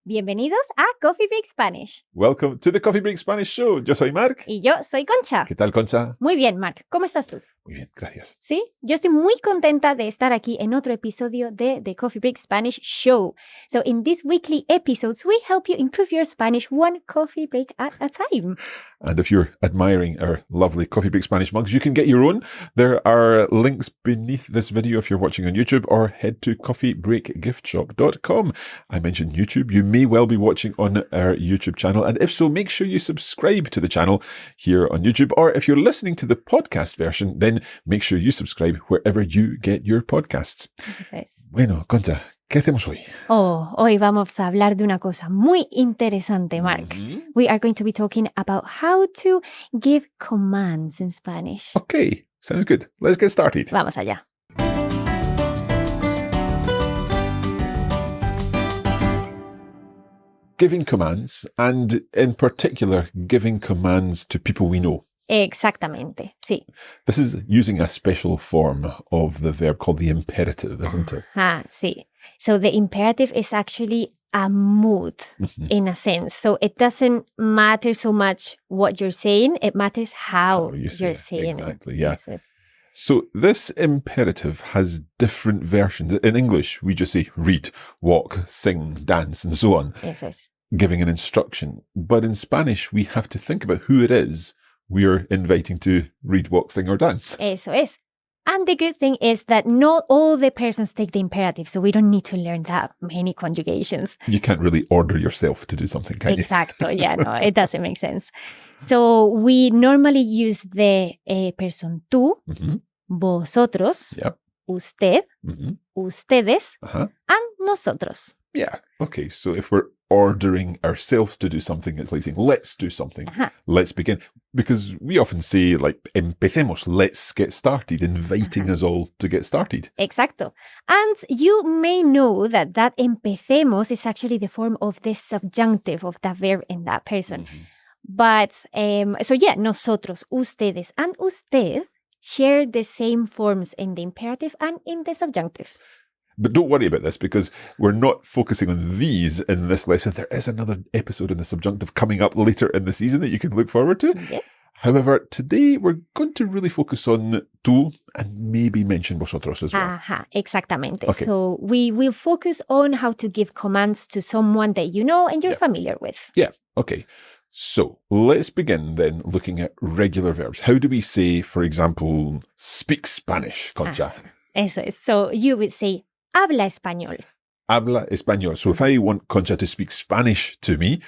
Bienvenidos a Coffee Break Spanish. Welcome to the Coffee Break Spanish Show. Yo soy Marc. Y yo soy Concha. ¿Qué tal, Concha? Muy bien, Marc. ¿Cómo estás tú? Muy bien, gracias. Sí, yo estoy muy contenta de estar aquí en otro episodio de The Coffee Break Spanish Show. So in these weekly episodes, we help you improve your Spanish one coffee break at a time. And if you're admiring our lovely Coffee Break Spanish mugs, you can get your own. There are links beneath this video if you're watching on YouTube, or head to coffeebreakgiftshop.com. I mentioned YouTube. You may well be watching on our YouTube channel. And if so, make sure you subscribe to the channel here on YouTube. Or if you're listening to the podcast version, then make sure you subscribe wherever you get your podcasts. Eso es. Bueno, Concha, ¿qué hacemos hoy? Hoy vamos a hablar de una cosa muy interesante, Marc. We are going to be talking about how to give commands in Spanish. Okay, sounds good. Let's get started. Vamos allá. Giving commands, and in particular, giving commands to people we know. Exactamente, sí. This is using a special form of the verb called the imperative, isn't it? Sí. So the imperative is actually a mood in a sense. So it doesn't matter so much what you're saying. It matters how you're saying exactly, it. yeah. Yes. So this imperative has different versions. In English, we just say read, walk, sing, dance, and so on, Yes. giving an instruction. But in Spanish, we have to think about who it is we're inviting to read, walk, sing, or dance. Eso es. And the good thing is that not all the persons take the imperative, so we don't need to learn that many conjugations. You can't really order yourself to do something, can you? Exacto, yeah, no, it doesn't make sense. So we normally use the person tú, vosotros, Yep. usted, ustedes, Uh-huh. and nosotros. Yeah. Okay. So if we're ordering ourselves to do something, it's like saying, let's do something. Let's begin. Because we often say, like, empecemos, let's get started, inviting us all to get started. Exacto. And you may know that empecemos is actually the form of the subjunctive of that verb in that person. But, so yeah, nosotros, ustedes, and usted share the same forms in the imperative and in the subjunctive. But don't worry about this, because we're not focusing on these in this lesson. There is another episode in the subjunctive coming up later in the season that you can look forward to. Yes. However, today we're going to really focus on tú and maybe mention vosotros as well. Exactamente. Okay. So we will focus on how to give commands to someone that you know and you're familiar with. Yeah. Okay. So let's begin then looking at regular verbs. How do we say, for example, speak Spanish, Concha? Eso es. So you would say, habla español. Habla español. So if I want Concha to speak Spanish to me,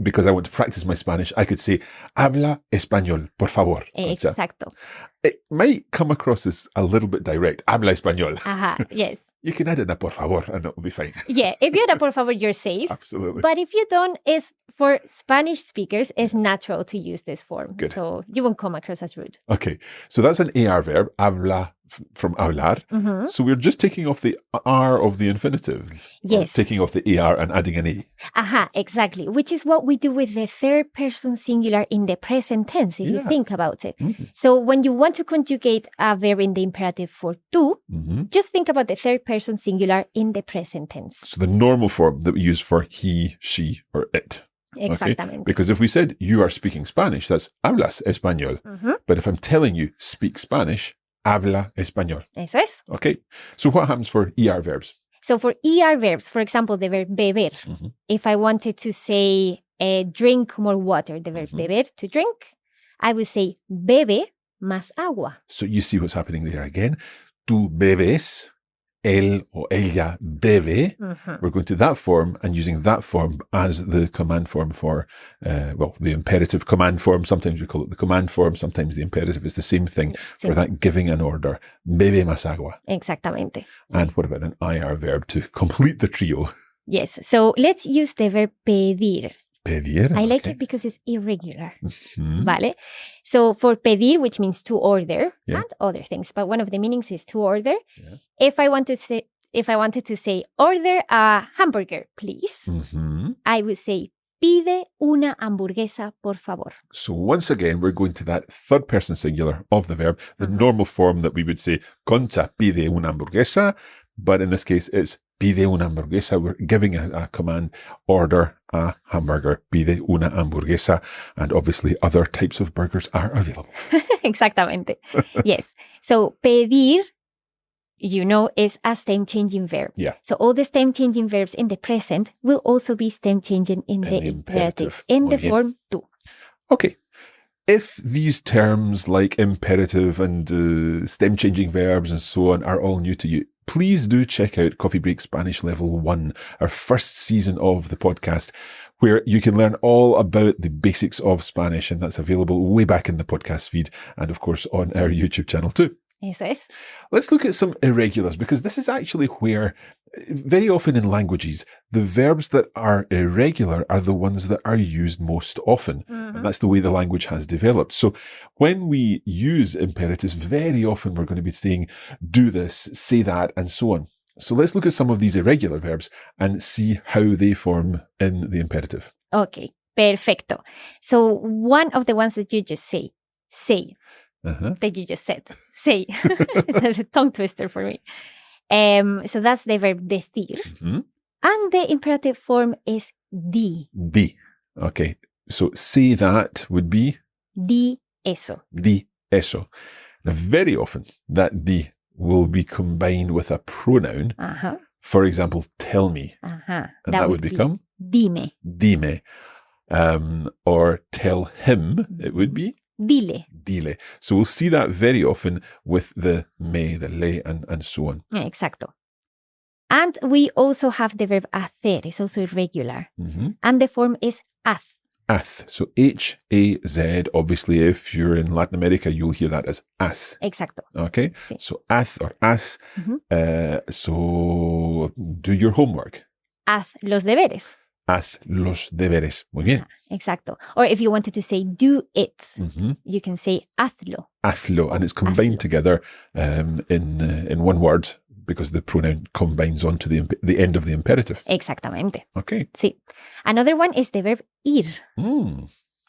because I want to practice my Spanish, I could say, habla español, por favor. Concha. Exacto. It might come across as a little bit direct. Habla español. Yes. You can add in a por favor and it will be fine. Yeah, if you add a por favor, you're safe. Absolutely. But if you don't, for Spanish speakers, it's natural to use this form. Good. So you won't come across as rude. Okay, so that's an AR verb, habla, from hablar. So we're just taking off the R of the infinitive. Yes. Taking off the AR and adding an A. Exactly. Which is what we do with the third person singular in the present tense, if you think about it. So when you want to conjugate a verb in the imperative for tú, just think about the third person singular in the present tense. So the normal form that we use for he, she, or it. Exactamente. Okay? Because if we said you are speaking Spanish, that's hablas español. But if I'm telling you speak Spanish, habla español. Eso es. Okay. So what happens for ER verbs? So for ER verbs, for example, the verb beber, if I wanted to say drink more water, the verb beber, to drink, I would say bebe más agua. So you see what's happening there again. Tú bebes, él or ella bebe. We're going to that form and using that form as the command form for, the imperative command form. Sometimes we call it the command form. Sometimes the imperative is the same thing for that giving an order. Bebe más agua. Exactamente. And what about an IR verb to complete the trio? Yes. So let's use the verb pedir. Pedir. I like it because it's irregular. Vale? So for pedir, which means to order, and other things, but one of the meanings is to order. If I wanted to say order a hamburger, please, I would say pide una hamburguesa, por favor. So once again, we're going to that third person singular of the verb, the normal form that we would say, Concha pide una hamburguesa, but in this case, it's Pide una hamburguesa. We're giving a command, order a hamburger. Pide una hamburguesa. And obviously other types of burgers are available. Exactamente. Yes. So pedir, is a stem-changing verb. Yeah. So all the stem-changing verbs in the present will also be stem-changing in the imperative. In the form tú. Okay. If these terms like imperative and stem-changing verbs and so on are all new to you, please do check out Coffee Break Spanish Level 1, our first season of the podcast, where you can learn all about the basics of Spanish, and that's available way back in the podcast feed and, of course, on our YouTube channel too. Eso es. Let's look at some irregulars, because this is actually where, very often in languages, the verbs that are irregular are the ones that are used most often. Mm-hmm. And that's the way the language has developed. So when we use imperatives, very often we're going to be saying, do this, say that, and so on. So let's look at some of these irregular verbs and see how they form in the imperative. Okay, perfecto. So one of the ones that you just say, that you just said, say. It's a tongue twister for me. So that's the verb decir. Mm-hmm. And the imperative form is di. Di. Okay. So say that would be? Di eso. Di eso. Now, very often that di will be combined with a pronoun. Uh-huh. For example, tell me. Uh-huh. And that would become? Dime. Dime. Or tell him, it would be? Dile. Dile. So we'll see that very often with the me, the le, and so on. Exacto. And we also have the verb hacer. It's also irregular. Mm-hmm. And the form is haz. Haz. So H-A-Z. Obviously, if you're in Latin America, you'll hear that as as. Exacto. Okay? Sí. So haz or as. Mm-hmm. So do your homework. Haz los deberes. Haz los deberes. Muy bien. Exacto. Or if you wanted to say do it, Mm-hmm. you can say hazlo. Hazlo. And it's combined Hazlo. together in one word because the pronoun combines onto the end of the imperative. Exactamente. Okay. Sí. Another one is the verb ir.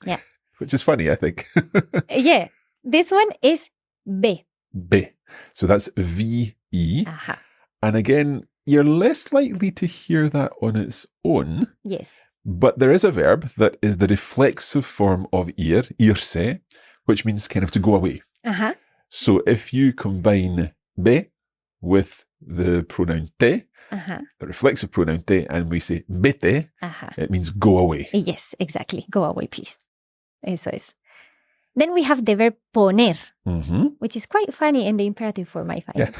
Yeah. Which is funny, I think. Yeah. This one is be. Be. So that's V-E. Ajá. And again, you're less likely to hear that on its own. Yes. But there is a verb that is the reflexive form of ir, irse, which means kind of to go away. Ajá. So if you combine be with the pronoun te, Ajá. the reflexive pronoun te, and we say vete, Ajá. it means go away. Yes, exactly. Go away, please. Eso es. Then we have the verb poner, Mm-hmm. which is quite funny in the imperative form, I find.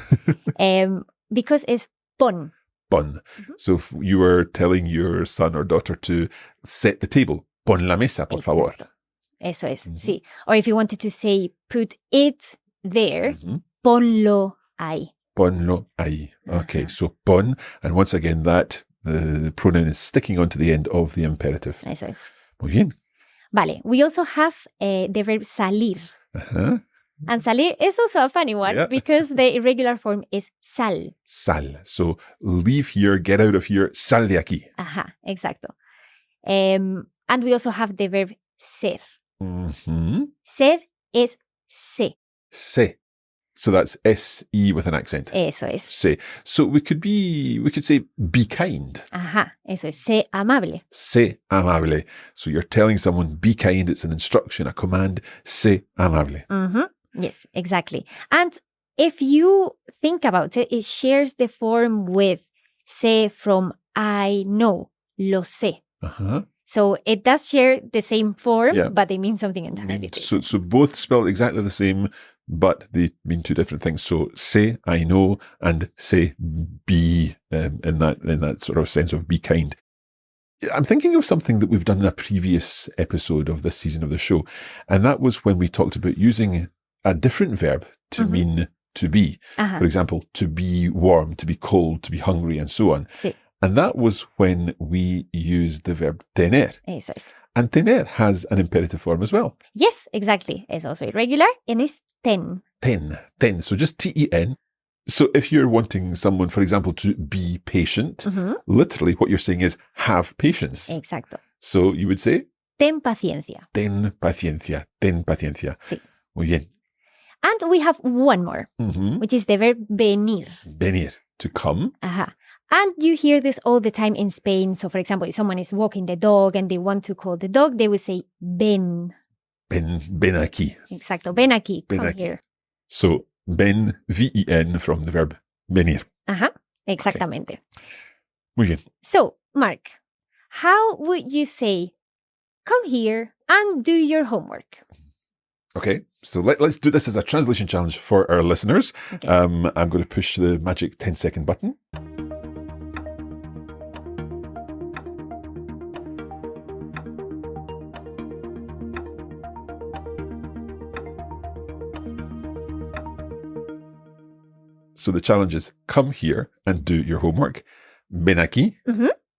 Yeah. Because it's pon. Pon. So if you were telling your son or daughter to set the table, pon la mesa, por favor. Exacto. Eso es, Mhm. sí. Or if you wanted to say put it there, Mm-hmm. ponlo ahí. Ponlo ahí. Okay, Ajá. so pon, and once again that the pronoun is sticking onto the end of the imperative. Eso es. Muy bien. Vale. We also have the verb salir. Uh-huh. And salir is also a funny one Yeah. because the irregular form is sal. Sal. So leave here, get out of here, sal de aquí. Ajá, exacto. And we also have the verb ser. Mm-hmm. Ser is se. Se. So that's S-E with an accent. Eso es. Se. So we could say be kind. Ajá, eso es. Sé amable. Sé amable. So you're telling someone be kind. It's an instruction, a command. Sé amable. Mm-hmm. Yes, exactly. And if you think about it, it shares the form with sé from I know, lo sé. Uh-huh. So it does share the same form, Yeah. but they mean something entirely different. So both spelled exactly the same, but they mean two different things. So say I know and say be in that sort of sense of be kind. I'm thinking of something that we've done in a previous episode of this season of the show, and that was when we talked about using a different verb to mean to be. Ajá. For example, to be warm, to be cold, to be hungry, and so on. Sí, And that was when we used the verb tener. eso es. And tener has an imperative form as well. Yes, exactly. It's also irregular and it's ten. Ten. So just T-E-N. So if you're wanting someone, for example, to be patient, literally what you're saying is have patience. Exacto. So you would say, Ten paciencia. ten paciencia, ten paciencia. Sí. Muy bien. And we have one more, Mhm. which is the verb venir. Venir, to come. Ajá. And you hear this all the time in Spain. So, for example, if someone is walking the dog and they want to call the dog, they will say ven. Ven aquí. Exacto. Ven aquí. Ven Come aquí. here. So, ven, V-E-N, from the verb venir. Ajá. Exactamente. Okay. Muy bien. So, Mark, how would you say, come here and do your homework? Okay, so let's do this as a translation challenge for our listeners. Okay. I'm going to push the magic 10-second button. So the challenge is come here and do your homework. Ven aquí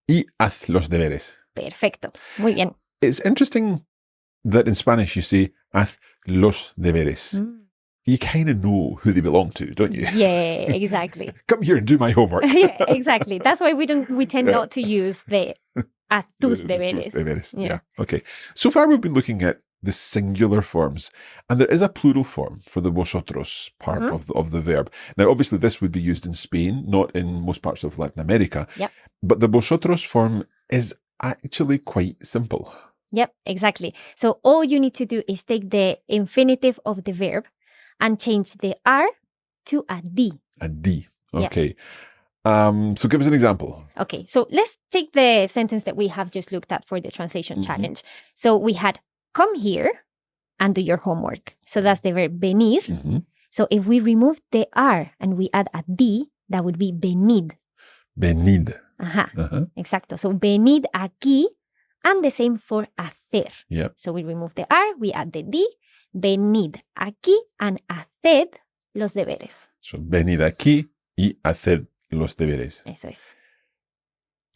y haz los deberes. Perfecto. Muy bien. It's interesting that in Spanish you say haz los deberes. You kind of know who they belong to, don't you? Yeah, exactly. Come here and do my homework. Yeah, exactly. That's why we tend not to use the haz tus deberes. Tus deberes. Yeah. Okay. So far we've been looking at the singular forms, and there is a plural form for the vosotros part of the verb. Now, obviously, this would be used in Spain, not in most parts of Latin America. Yep. But the vosotros form is actually quite simple. Yep, exactly. So all you need to do is take the infinitive of the verb and change the R to a D. A D. Okay. Yep. So give us an example. Okay, so let's take the sentence that we have just looked at for the translation challenge. So we had come here and do your homework. So that's the verb venir. So if we remove the R and we add a D, that would be venid. Venid. Exacto. So venid aquí, and the same for hacer. Yep. So we remove the R, we add the D, venid aquí and haced los deberes. So venid aquí y haced los deberes. Eso es.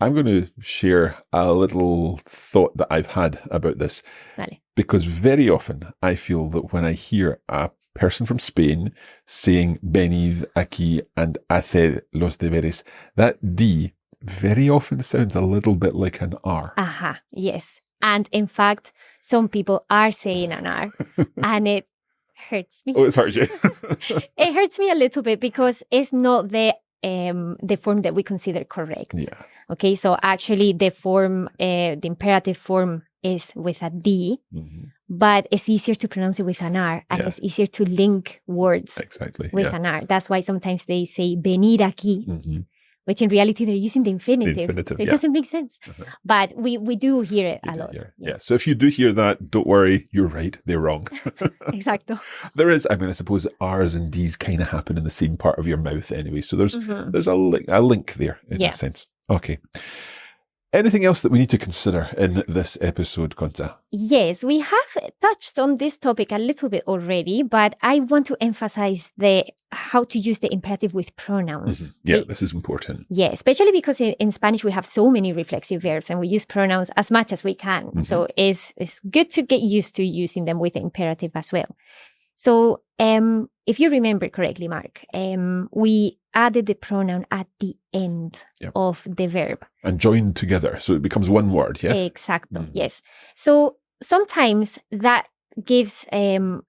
I'm going to share a little thought that I've had about this. Vale. Because very often I feel that when I hear a person from Spain saying venid aquí and haced los deberes, that D very often sounds a little bit like an R. Yes. And in fact, some people are saying an R, and it hurts me. Oh, it hurts you. It hurts me a little bit because it's not the form that we consider correct. Yeah. Okay, so actually the form, the imperative form is with a D, but it's easier to pronounce it with an R, and it's easier to link words with an R. That's why sometimes they say venir aquí, which in reality they're using the infinitive. So it doesn't make sense. But we do hear it a lot. Yeah. So if you do hear that, don't worry, you're right, they're wrong. Exacto. There is, I mean, I suppose R's and D's kind of happen in the same part of your mouth anyway. So there's a link there in a sense. Okay. Anything else that we need to consider in this episode, Conta? Yes, we have touched on this topic a little bit already, but I want to emphasize how to use the imperative with pronouns. Yeah, this is important. Yeah, especially because in Spanish we have so many reflexive verbs and we use pronouns as much as we can. So it's good to get used to using them with the imperative as well. So if you remember correctly, Mark, we added the pronoun at the end of the verb. And joined together, so it becomes one word, yeah? Exacto, yes. So sometimes that gives a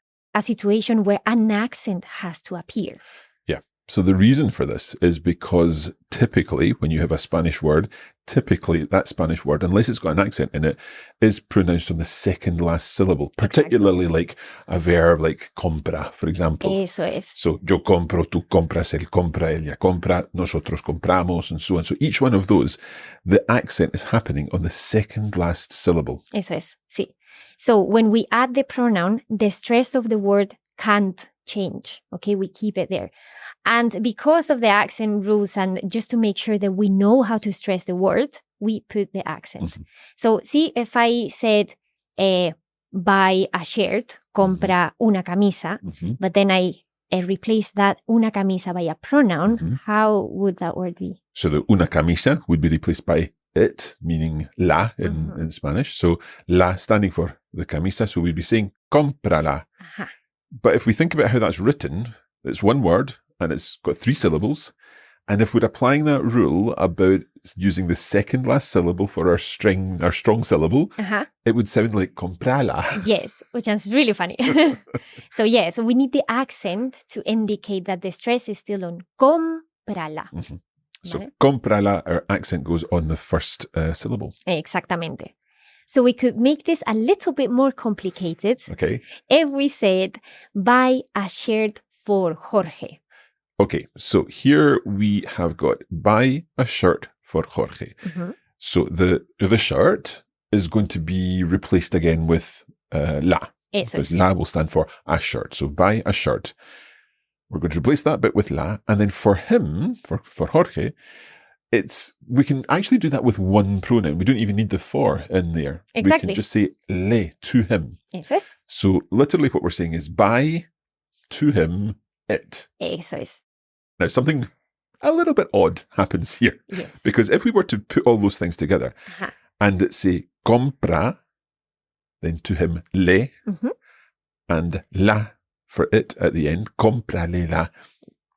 situation where an accent has to appear. Yeah. So the reason for this is because typically when you have a Spanish word, typically that Spanish word, unless it's got an accent in it, is pronounced on the second last syllable, particularly like a verb like compra, for example. Eso es. So yo compro, tú compras, él compra, ella compra, nosotros compramos, and so on. So each one of those, the accent is happening on the second last syllable. Eso es, sí. So when we add the pronoun, the stress of the word can't change. Okay, we keep it there. And because of the accent rules and just to make sure that we know how to stress the word, we put the accent. So see, if I said buy a shirt, compra una camisa, but then I replace that una camisa by a pronoun, how would that word be? So the una camisa would be replaced by it, meaning la in Spanish. So la standing for the camisa. So we'd be saying cómprala. But if we think about how that's written, it's one word and it's got 3 syllables. And if we're applying that rule about using the second last syllable for our strong syllable, it would sound like comprala. Yes, which sounds really funny. So we need the accent to indicate that the stress is still on comprala. So, ¿vale? cómprala, our accent goes on the first syllable. Exactamente. So we could make this a little bit more complicated Okay. if we said, buy a shirt for Jorge. Okay, so here we have got buy a shirt for Jorge. Mhm. So the shirt is going to be replaced again with la. Eso Because es. la will stand for a shirt. So buy a shirt. We're going to replace that bit with la. And then for him, for Jorge, we can actually do that with one pronoun. We don't even need the for in there. Exactly. We can just say le to him. Eso es. So literally what we're saying is buy to him it. Eso es. Now something a little bit odd happens here. Yes. Because if we were to put all those things together Ajá. and say compra, then to him le, Mhm. and la for it at the end, cómpralela.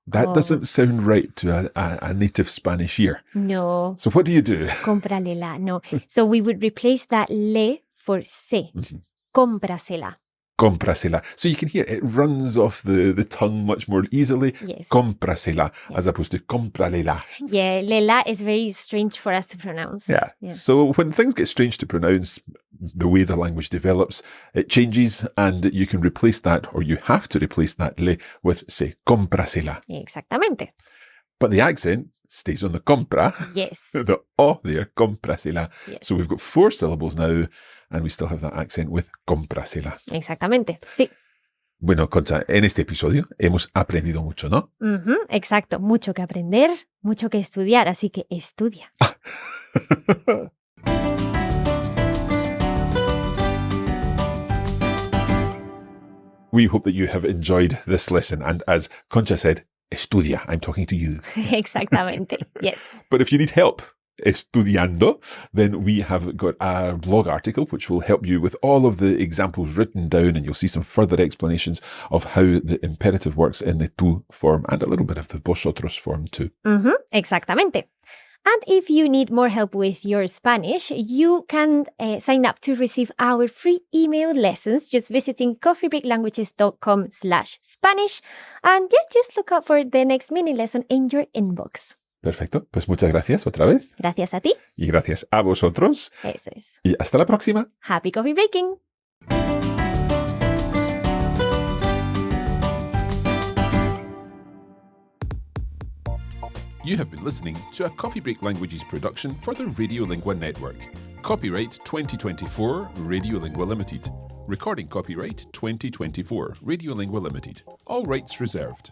That Oh. doesn't sound right to a native Spanish ear. No. So what do you do? Cómpralela. No. So we would replace that le for se. Mhm. Cómprasela. Cómprasela. So you can hear it runs off the tongue much more easily. Yes. Cómprasela, as opposed to cómpralela. Yeah, lela is very strange for us to pronounce. Yeah. So when things get strange to pronounce, the way the language develops, it changes, and you can replace that, or you have to replace that le with, say, cómprasela. Exactamente. But the accent stays on the compra, Yes. the o there, cómprasela. Yes. So we've got 4 syllables now, and we still have that accent with cómprasela. Exactamente. Sí. Bueno, Concha, en este episodio hemos aprendido mucho, ¿no? Ujú, exacto. Mucho que aprender, mucho que estudiar, así que estudia. We hope that you have enjoyed this lesson. And as Concha said, estudia. I'm talking to you. Exactamente. Yes. But if you need help estudiando, then we have got a blog article which will help you with all of the examples written down, and you'll see some further explanations of how the imperative works in the tú form and a little bit of the vosotros form too. Ujú, exactamente. And if you need more help with your Spanish, you can sign up to receive our free email lessons just visiting coffeebreaklanguages.com/Spanish. And yeah, just look out for the next mini lesson in your inbox. Perfecto. Pues muchas gracias otra vez. Gracias a ti. Y gracias a vosotros. Eso es. Y hasta la próxima. Happy coffee breaking. You have been listening to a Coffee Break Languages production for the Radiolingua Network. Copyright 2024 Radiolingua Limited. Recording copyright 2024 Radiolingua Limited. All rights reserved.